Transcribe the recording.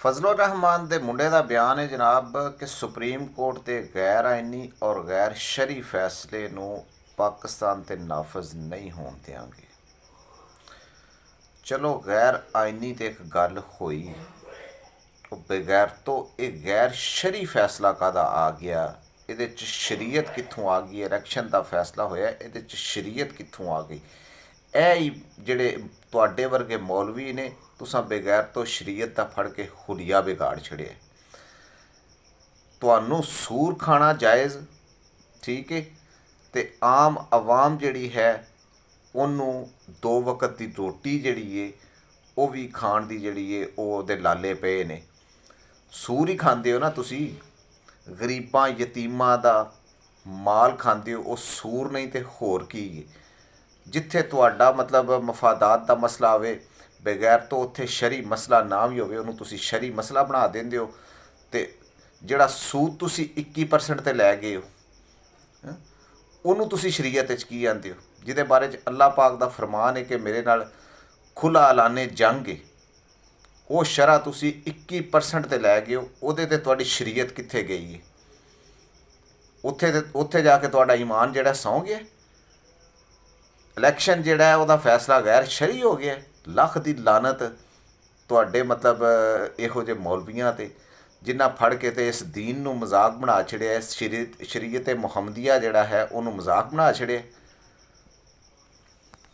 फजलुर रहमान के मुंडे का बयान है जनाब कि सुप्रीम कोर्ट के गैर आइनी और गैर शरी फैसले नूं पाकिस्तान ते नाफज नहीं होण देंगे। चलो गैर आइनी तो एक गल हुई, बगैर तो एक गैर शरी फैसला कादा आ गया, ये शरीयत कित्थों आ गई। इलैक्शन का फैसला होया, ये शरीयत कित्थों आ गई। ਇਹ ਜਿਹੜੇ ਤੁਹਾਡੇ ਵਰਗੇ ਮੌਲਵੀ ਨੇ, ਤੁਸਾਂ ਬਗੈਰ ਤੋਂ ਸ਼ਰੀਅਤ ਦਾ ਫੜ ਕੇ ਹੁਲੀਆ ਵਿਗਾੜ ਛੜਿਆ। ਤੁਹਾਨੂੰ ਸੂਰ ਖਾਣਾ ਜਾਇਜ਼, ਠੀਕ ਹੈ, ਤੇ ਆਮ ਆਵਾਮ ਜਿਹੜੀ ਹੈ ਉਹਨੂੰ ਦੋ ਵਕਤ ਦੀ ਰੋਟੀ ਜਿਹੜੀ ਏ ਉਹ ਵੀ ਖਾਣ ਦੀ ਜਿਹੜੀ ਏ ਉਹ ਉਹਦੇ ਲਾਲੇ ਪਏ ਨੇ। ਸੂਰ ਹੀ ਖਾਂਦੇ ਹੋ ਨਾ ਤੁਸੀਂ, ਗਰੀਬਾਂ ਯਤੀਮਾਂ ਦਾ ਮਾਲ ਖਾਂਦੇ ਹੋ, ਉਹ ਸੂਰ ਨਹੀਂ ਤੇ ਹੋਰ ਕੀ ਹੈ। ਜਿੱਥੇ ਤੁਹਾਡਾ ਮਤਲਬ ਮਫਾਦਾਤ ਦਾ ਮਸਲਾ ਹੋਵੇ ਬਗੈਰ ਤੋਂ ਉੱਥੇ ਸ਼ਰੀ ਮਸਲਾ ਨਾ ਵੀ ਹੋਵੇ ਉਹਨੂੰ ਤੁਸੀਂ ਸ਼ਰੀ ਮਸਲਾ ਬਣਾ ਦਿੰਦੇ ਹੋ। ਅਤੇ ਜਿਹੜਾ ਸੂਦ ਤੁਸੀਂ 21% 'ਤੇ ਲੈ ਗਏ ਹੋ, ਉਹਨੂੰ ਤੁਸੀਂ ਸ਼ਰੀਅਤ 'ਚ ਕੀ ਆਂਦੇ ਹੋ, ਜਿਹਦੇ ਬਾਰੇ 'ਚ ਅੱਲਾਹ ਪਾਕ ਦਾ ਫਰਮਾਨ ਹੈ ਕਿ ਮੇਰੇ ਨਾਲ ਖੁੱਲ੍ਹਾ ਐਲਾਨੇ ਜੰਗ ਹੈ। ਉਹ ਸ਼ਰ੍ਹਾ ਤੁਸੀਂ 21% 'ਤੇ ਲੈ ਗਏ ਹੋ, ਉਹਦੇ 'ਤੇ ਤੁਹਾਡੀ ਸ਼ਰੀਅਤ ਕਿੱਥੇ ਗਈ ਹੈ। ਉੱਥੇ ਜਾ ਕੇ ਤੁਹਾਡਾ ਈਮਾਨ ਜਿਹੜਾ ਸੌਂ ਗਿਆ। ਇਲੈਕਸ਼ਨ ਜਿਹੜਾ ਹੈ ਉਹਦਾ ਫੈਸਲਾ ਗੈਰ ਸ਼ਰੀ ਹੋ ਗਿਆ। ਲੱਖ ਦੀ ਲਾਨਤ ਤੁਹਾਡੇ ਮਤਲਬ ਇਹੋ ਜਿਹੇ ਮੌਲਵੀਆਂ 'ਤੇ ਜਿਨ੍ਹਾਂ ਫੜ ਕੇ ਤੇ ਇਸ ਦੀਨ ਨੂੰ ਮਜ਼ਾਕ ਬਣਾ ਛੜਿਆ। ਇਸ ਸ਼ਰੀਅਤ ਮੁਹੰਮਦੀਆ ਜਿਹੜਾ ਹੈ ਉਹਨੂੰ ਮਜ਼ਾਕ ਬਣਾ ਛੜਿਆ।